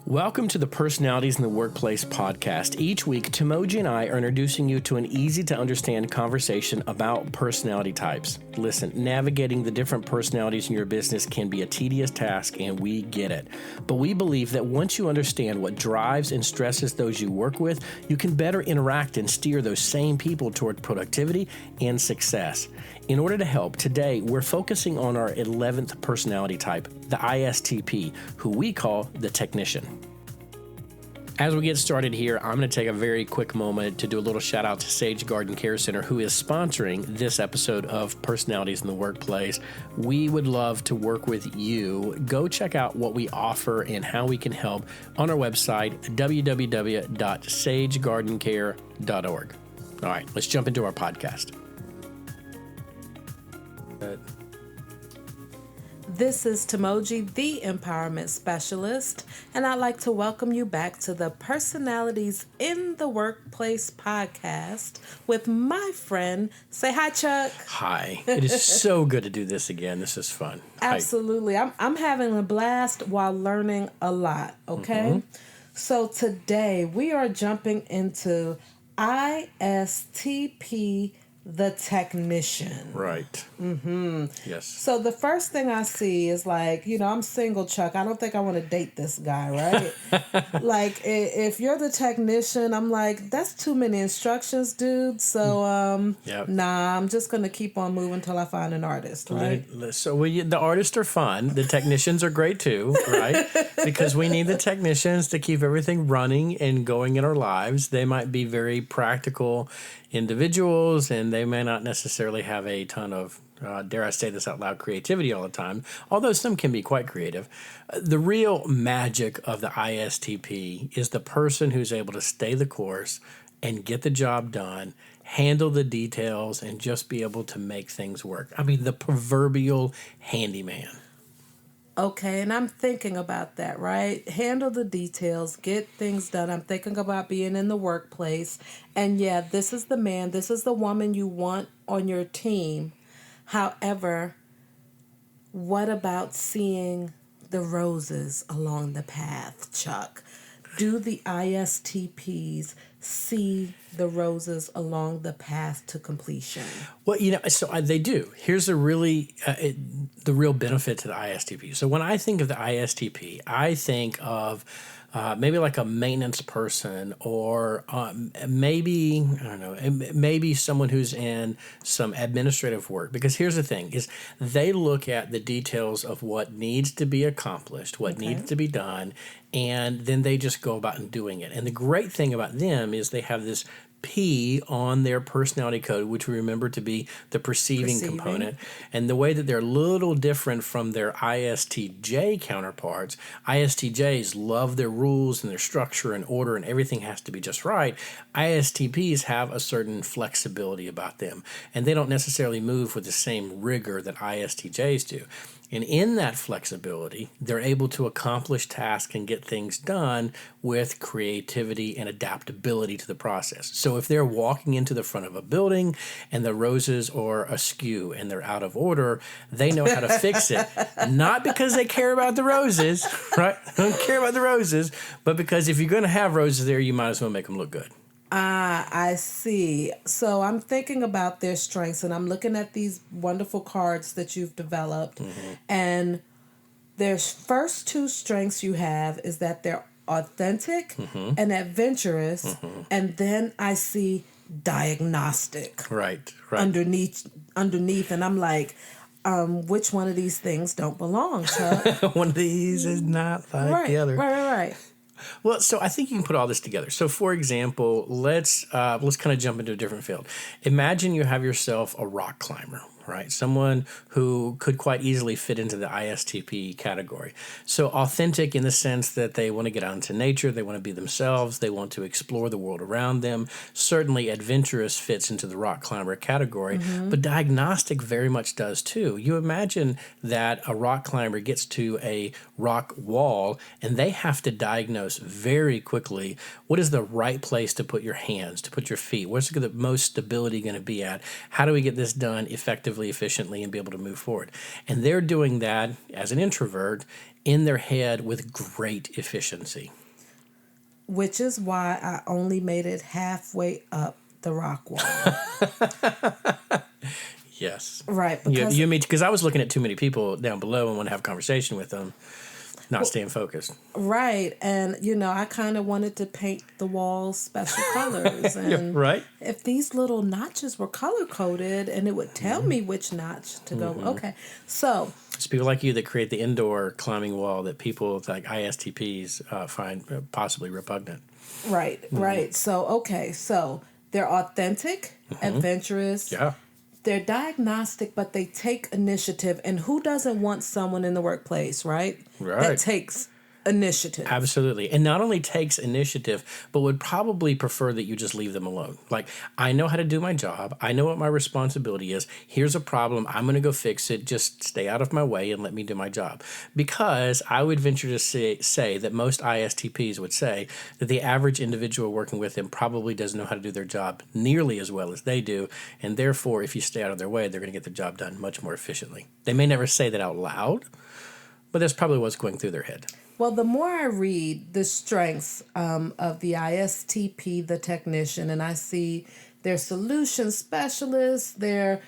Welcome to the Personalities in the Workplace podcast. Each week, Timogi and I are introducing you to an easy-to-understand conversation about personality types. Listen, navigating the different personalities in your business can be a tedious task, and we get it. But we believe that once you understand what drives and stresses those you work with, you can better interact and steer those same people toward productivity and success. In order to help, today we're focusing on our 11th personality type, the ISTP, who we call the technician. As we get started here, I'm going to take a very quick moment to do a little shout out to Sage Garden Care Center, who is sponsoring this episode of Personalities in the Workplace. We would love to work with you. Go check out what we offer and how we can help on our website, www.sagegardencare.org. All right, let's jump into our podcast. This is Timogi, the Empowerment Specialist, and I'd like to welcome you back to the Personalities in the Workplace podcast with my friend. Say hi, Chuck. Hi. It is so good to do this again. This is fun. Absolutely. Hi. I'm having a blast while learning a lot, okay? Mm-hmm. So today we are jumping into ISTP, the technician. Right. Mm-hmm. Yes. So the first thing I see is I'm single, Chuck. I don't think I want to date this guy, right? If you're the technician, I'm like, that's too many instructions, dude. So, nah, I'm just going to keep on moving until I find an artist, right? So the artists are fun. The technicians are great too, right? Because we need the technicians to keep everything running and going in our lives. They might be very practical individuals, and they may not necessarily have a ton of, dare I say this out loud, creativity all the time, although some can be quite creative. The real magic of the ISTP is the person who's able to stay the course and get the job done, handle the details, and just be able to make things work. I mean, the proverbial handyman. Okay, and I'm thinking about that, right? Handle the details, get things done. I'm thinking about being in the workplace. And yeah, this is the man, this is the woman you want on your team. However, what about seeing the roses along the path, Chuck? Do the ISTPs see the roses along the path to completion? Well, so they do. Here's the real benefit to the ISTP. So when I think of the ISTP, I think of maybe like a maintenance person, or maybe someone who's in some administrative work. Because here's the thing: is they look at the details of what needs to be accomplished, what needs to be done, and then they just go about and doing it. And the great thing about them is they have this P on their personality code, which we remember to be the perceiving component. And the way that they're a little different from their ISTJ counterparts, ISTJs love their rules and their structure and order, and everything has to be just right. ISTPs have a certain flexibility about them, and they don't necessarily move with the same rigor that ISTJs do. And in that flexibility, they're able to accomplish tasks and get things done with creativity and adaptability to the process. So if they're walking into the front of a building and the roses are askew and they're out of order, they know how to fix it. Not because they care about the roses, right? They don't care about the roses, but because if you're going to have roses there, you might as well make them look good. I see. So I'm thinking about their strengths, and I'm looking at these wonderful cards that you've developed. Mm-hmm. And their first two strengths you have is that they're authentic and adventurous. Mm-hmm. And then I see diagnostic. Right. Underneath. And I'm like, which one of these things don't belong, Chuck? One of these is not like the other. Right. Well, so I think you can put all this together. So, for example, let's kind of jump into a different field. Imagine you have yourself a rock climber, right? Someone who could quite easily fit into the ISTP category. So authentic in the sense that they want to get out into nature, they want to be themselves, they want to explore the world around them. Certainly adventurous fits into the rock climber category, but diagnostic very much does too. You imagine that a rock climber gets to a rock wall and they have to diagnose very quickly what is the right place to put your hands, to put your feet, where's the most stability going to be at, how do we get this done effectively effectively, efficiently, and be able to move forward. And they're doing that as an introvert in their head with great efficiency. Which is why I only made it halfway up the rock wall. Yes. Right. Because I was looking at too many people down below and want to have a conversation with them, not staying focused. Right. And, I kind of wanted to paint the walls special colors. And right. if these little notches were color coded and it would tell me which notch to go. Okay. So it's people like you that create the indoor climbing wall that people like ISTPs find possibly repugnant. Right. Right. So they're authentic, adventurous. Yeah. They're diagnostic, but they take initiative. And who doesn't want someone in the workplace, right? Right. That takes initiative. Absolutely. And not only takes initiative, but would probably prefer that you just leave them alone. Like, I know how to do my job. I know what my responsibility is. Here's a problem. I'm going to go fix it. Just stay out of my way and let me do my job. Because I would venture to say that most ISTPs would say that the average individual working with them probably doesn't know how to do their job nearly as well as they do. And therefore, if you stay out of their way, they're going to get the job done much more efficiently. They may never say that out loud, but that's probably what's going through their head. Well, the more I read the strengths of the ISTP, the technician, and I see they're solution specialists, they're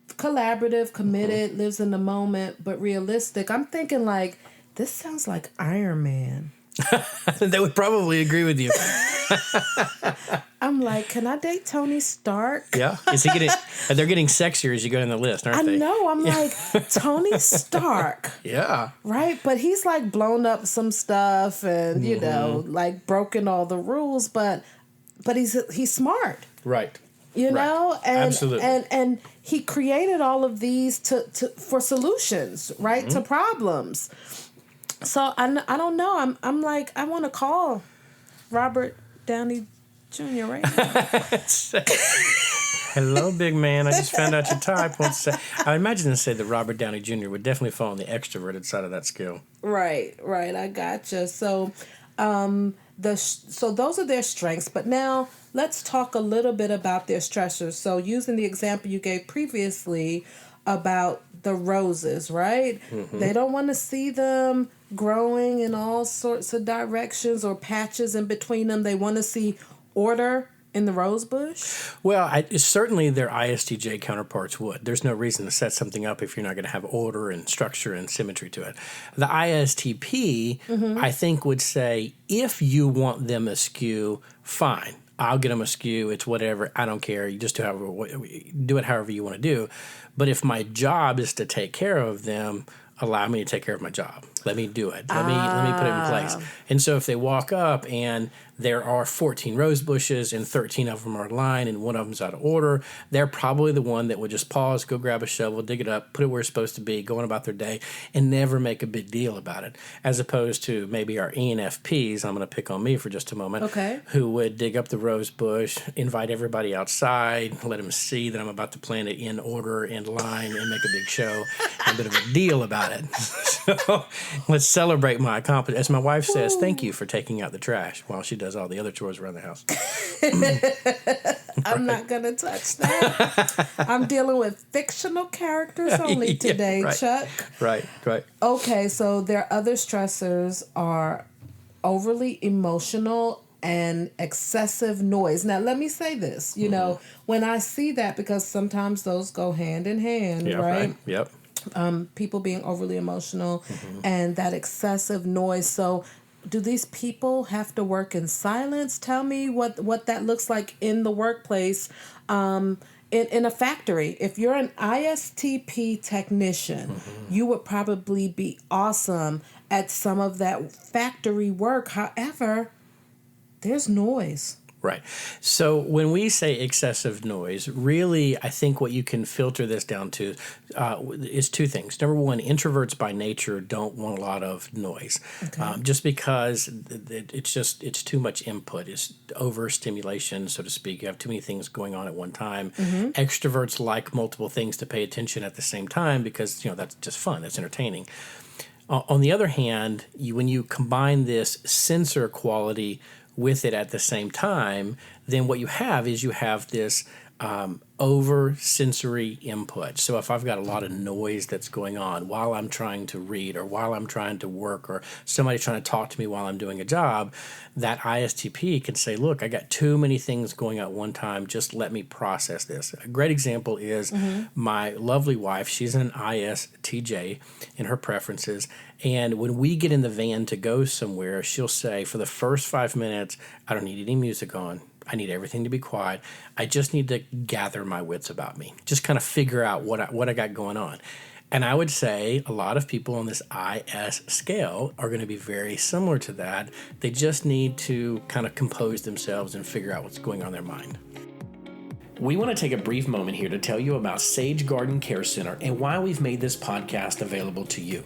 collaborative, committed, lives in the moment, but realistic. I'm thinking like, this sounds like Iron Man. They would probably agree with you. I'm like, can I date Tony Stark? Yeah. They're getting sexier as you go down the list, aren't they? I know. I'm like, Tony Stark. Yeah. Right? But he's like blown up some stuff and, like broken all the rules, but he's smart. Right. You know? And absolutely. And he created all of these for solutions, right? To problems. So I don't know. I'm like, I want to call Robert Downey Jr. right now. Hello, big man. I just found out your type. I imagine to say that Robert Downey Jr. would definitely fall on the extroverted side of that scale. Right. I gotcha. So, so those are their strengths. But now let's talk a little bit about their stressors. So, using the example you gave previously about the roses, right? They don't want to see them growing in all sorts of directions or patches in between them. They want to see order in the rose bush. Well, certainly their ISTJ counterparts would. There's no reason to set something up if you're not going to have order and structure and symmetry to it. The ISTP, I think, would say, if you want them askew, fine. I'll get them askew. It's whatever. I don't care. You just do it however you want to do. But if my job is to take care of them, allow me to take care of my job. Let me do it. Let me put it in place. And so if they walk up and there are 14 rose bushes and 13 of them are in line and one of them's out of order, they're probably the one that would just pause, go grab a shovel, dig it up, put it where it's supposed to be, go on about their day, and never make a big deal about it. As opposed to maybe our ENFPs, I'm going to pick on me for just a moment, who would dig up the rose bush, invite everybody outside, let them see that I'm about to plant it in order and line and make a big show, and a bit of a deal about it. So let's celebrate my accomplishment. As my wife says, thank you for taking out the trash while she does all the other chores around the house. I'm not going to touch that. I'm dealing with fictional characters only today, Chuck. Right. Okay, so their other stressors are overly emotional and excessive noise. Now, let me say this. You know, when I see that, because sometimes those go hand in hand, right? Yep. People being overly emotional and that excessive noise. So do these people have to work in silence? Tell me what that looks like in the workplace, in a factory. If you're an ISTP technician, you would probably be awesome at some of that factory work. However, there's noise. Right. So when we say excessive noise, really, I think what you can filter this down to is two things. Number one, introverts by nature don't want a lot of noise, just because it's too much input. It's overstimulation, so to speak. You have too many things going on at one time. Extroverts like multiple things to pay attention at the same time because that's just fun. That's entertaining. On the other hand, when you combine this sensor quality with it at the same time, then what you have is this over sensory input. So if I've got a lot of noise that's going on while I'm trying to read or while I'm trying to work or somebody trying to talk to me while I'm doing a job, that ISTP can say, look, I got too many things going on at one time. Just let me process this. A great example is my lovely wife. She's an ISTJ in her preferences. And when we get in the van to go somewhere, she'll say, for the first 5 minutes, I don't need any music on. I need everything to be quiet. I just need to gather my wits about me. Just kind of figure out what I got going on. And I would say a lot of people on this IS scale are going to be very similar to that. They just need to kind of compose themselves and figure out what's going on in their mind. We want to take a brief moment here to tell you about Sage Garden Care Center and why we've made this podcast available to you.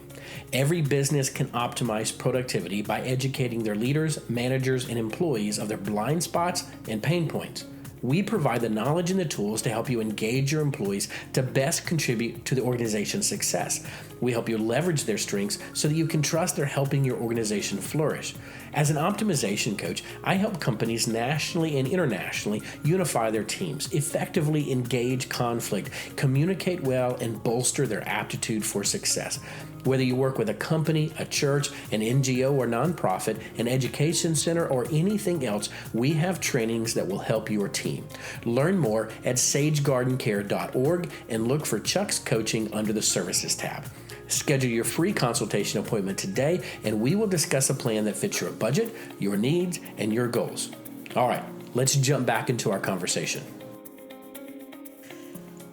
Every business can optimize productivity by educating their leaders, managers, and employees of their blind spots and pain points. We provide the knowledge and the tools to help you engage your employees to best contribute to the organization's success. We help you leverage their strengths so that you can trust they're helping your organization flourish. As an optimization coach, I help companies nationally and internationally unify their teams, effectively engage conflict, communicate well, and bolster their aptitude for success. Whether you work with a company, a church, an NGO or nonprofit, an education center, or anything else, we have trainings that will help your team. Learn more at sagegardencare.org and look for Chuck's Coaching under the Services tab. Schedule your free consultation appointment today, and we will discuss a plan that fits your budget, your needs, and your goals. All right, let's jump back into our conversation.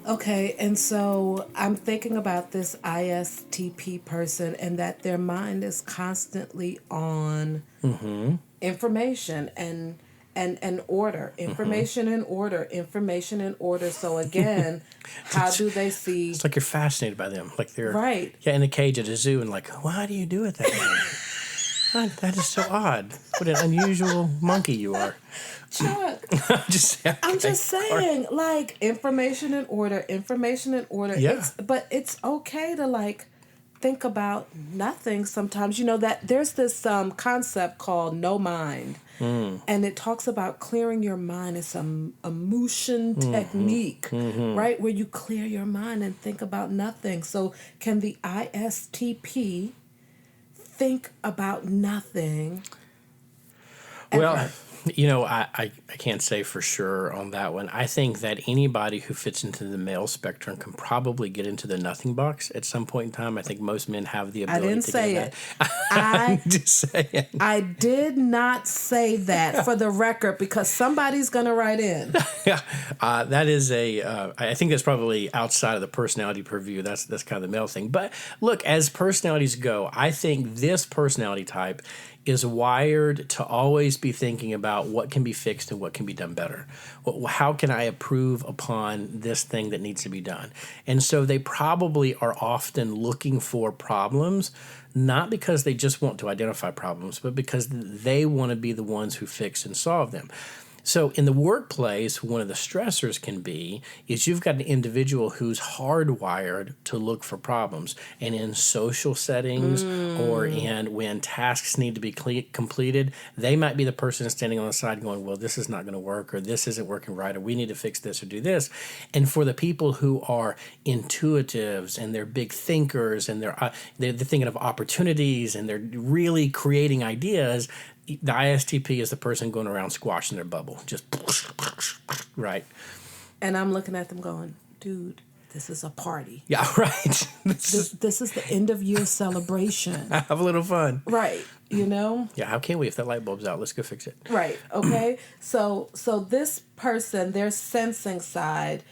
Okay, and so I'm thinking about this ISTP person and that their mind is constantly on information and order, information and order, information and order. So again, how do they see? It's like you're fascinated by them, like they're right. in a cage at a zoo, and like, why do you do it that way? That is so odd. What an unusual monkey you are. Chuck, I'm just saying, like, information and order, information and order. Yeah. But it's okay to, like, think about nothing sometimes. You know, that there's this concept called no mind. And it talks about clearing your mind. It's a motion technique, right? Where you clear your mind and think about nothing. So can the ISTP think about nothing? Well, you know, I can't say for sure on that one. I think that anybody who fits into the male spectrum can probably get into the nothing box at some point in time. I think most men have the ability I didn't to say get it. that. I'm just saying. I did not say that for the record because somebody's going to write in. That is I think that's probably outside of the personality purview. That's kind of the male thing. But look, as personalities go, I think this personality type is wired to always be thinking about what can be fixed and what can be done better. How can I improve upon this thing that needs to be done? And so they probably are often looking for problems, not because they just want to identify problems, but because they want to be the ones who fix and solve them. So in the workplace, one of the stressors can be is you've got an individual who's hardwired to look for problems. And in social settings or when tasks need to be completed, they might be the person standing on the side going, well, this is not going to work, or this isn't working right, or we need to fix this or do this. And for the people who are intuitives and they're big thinkers and they're thinking of opportunities and they're really creating ideas, the ISTP is the person going around squashing their bubble, just right. And I'm looking at them going, dude, this is a party. Yeah, right. This is the end of year celebration. Have a little fun. Right. You know? Yeah, how can we if that light bulb's out? Let's go fix it. Right. Okay. So this person, their sensing side,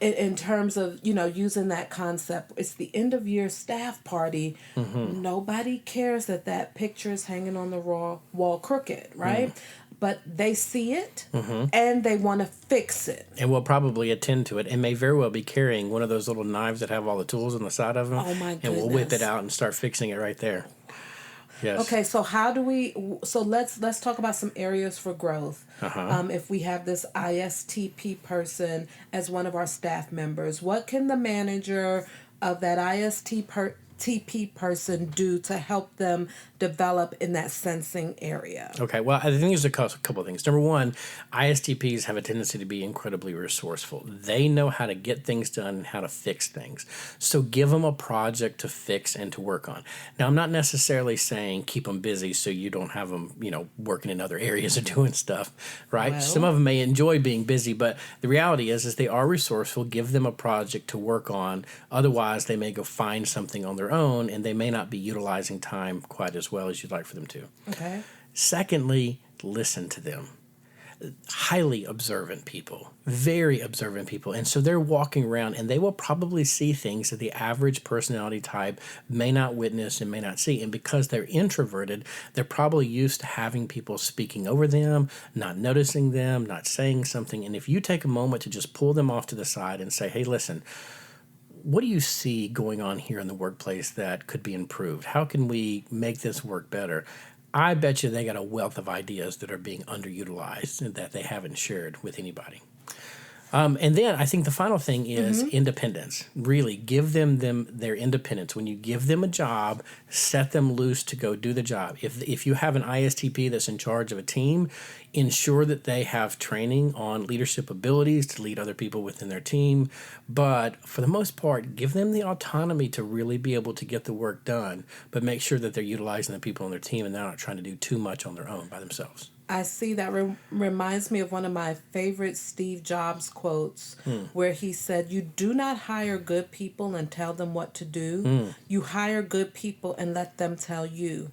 in terms of, you know, using that concept, it's the end of year staff party. Nobody cares that picture is hanging on the wall crooked, right? But they see it and they want to fix it. And will probably attend to it and may very well be carrying one of those little knives that have all the tools on the side of them. Oh my goodness. And we'll whip it out and start fixing it right there. Yes. Okay, so let's talk about some areas for growth. If we have this ISTP person as one of our staff members, what can the manager of that ISTP person do to help them develop in that sensing area. Okay, well, I think there's a couple of things. Number one, ISTPs have a tendency to be incredibly resourceful. They know how to get things done and how to fix things. So give them a project to fix and to work on. Now, I'm not necessarily saying keep them busy so you don't have them, working in other areas or doing stuff, right? Well. Some of them may enjoy being busy, but the reality is they are resourceful. Give them a project to work on. Otherwise, they may go find something on their own, and they may not be utilizing time quite as well as you'd like for them to. Okay. Secondly, listen to them. Highly observant people, very observant people. And so they're walking around and they will probably see things that the average personality type may not witness and may not see. And because they're introverted, they're probably used to having people speaking over them, not noticing them, not saying something. And if you take a moment to just pull them off to the side and say, hey, listen, what do you see going on here in the workplace that could be improved? How can we make this work better? I bet you they got a wealth of ideas that are being underutilized and that they haven't shared with anybody. And then I think the final thing is independence. Really, give them their independence. When you give them a job, set them loose to go do the job. If you have an ISTP that's in charge of a team, ensure that they have training on leadership abilities to lead other people within their team. But for the most part, give them the autonomy to really be able to get the work done, but make sure that they're utilizing the people on their team and they're not trying to do too much on their own by themselves. I see that reminds me of one of my favorite Steve Jobs quotes where he said, you do not hire good people and tell them what to do. You hire good people and let them tell you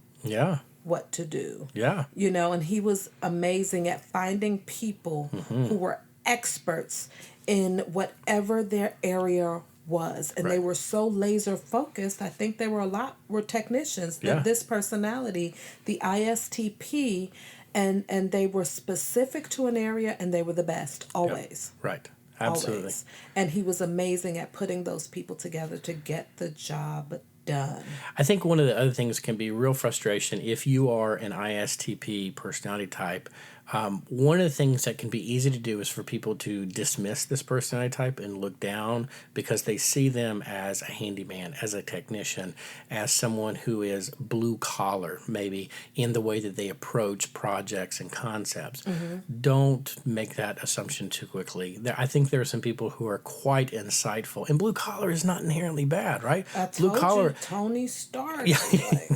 what to do. Yeah. And he was amazing at finding people who were experts in whatever their area was. And they were so laser focused. I think they were technicians. Yeah. This personality, the ISTP, and they were specific to an area and they were the best always. Yep. Right. Absolutely. Always. And he was amazing at putting those people together to get the job done. I think one of the other things can be real frustration if you are an ISTP personality type. One of the things that can be easy to do is for people to dismiss this personality type and look down because they see them as a handyman, as a technician, as someone who is blue collar, maybe in the way that they approach projects and concepts. Don't make that assumption too quickly. I think there are some people who are quite insightful, and blue collar is not inherently bad, right? Blue collar, Tony Stark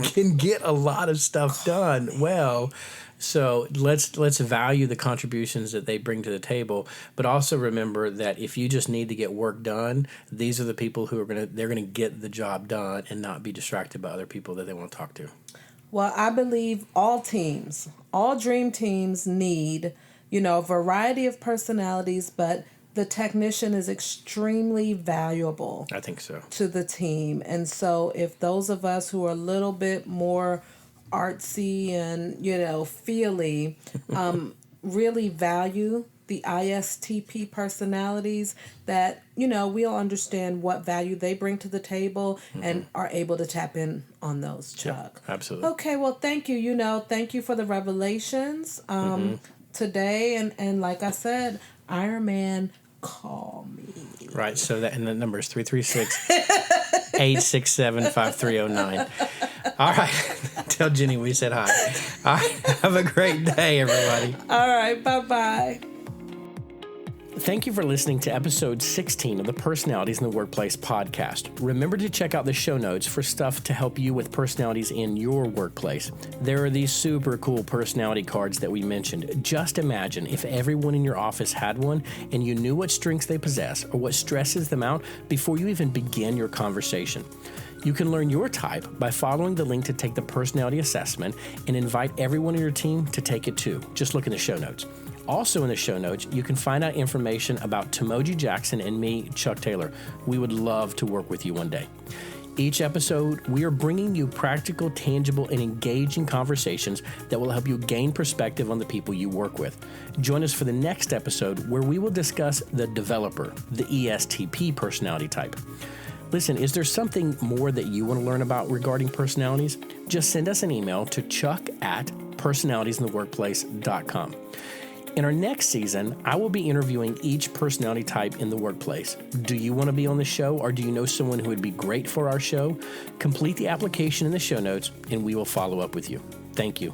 can get a lot of stuff done well. So let's value the contributions that they bring to the table, but also remember that if you just need to get work done, these are the people who they're gonna get the job done and not be distracted by other people that they want to talk to. Well, I believe all dream teams need, a variety of personalities, but the technician is extremely valuable. I think so. To the team. And so if those of us who are a little bit more artsy and, feely, really value the ISTP personalities, that, we'll understand what value they bring to the table and are able to tap in on those, Chuck. Yeah, absolutely. Okay, well, thank you. Thank you for the revelations today. And like I said, Iron Man, call me. Right, so that, and the number is 336-867-5309. All right, tell Jenny we said hi. All right, have a great day, everybody. All right, bye-bye. Thank you for listening to episode 16 of the Personalities in the Workplace podcast. Remember to check out the show notes for stuff to help you with personalities in your workplace. There are these super cool personality cards that we mentioned. Just imagine if everyone in your office had one and you knew what strengths they possess or what stresses them out before you even begin your conversation. You can learn your type by following the link to take the personality assessment and invite everyone on your team to take it too. Just look in the show notes. Also in the show notes, you can find out information about Timogi Jackson and me, Chuck Taylor. We would love to work with you one day. Each episode, we are bringing you practical, tangible, and engaging conversations that will help you gain perspective on the people you work with. Join us for the next episode where we will discuss the developer, the ESTP personality type. Listen, is there something more that you want to learn about regarding personalities? Just send us an email to chuck@personalitiesintheworkplace.com. In our next season, I will be interviewing each personality type in the workplace. Do you want to be on the show, or do you know someone who would be great for our show? Complete the application in the show notes, and we will follow up with you. Thank you.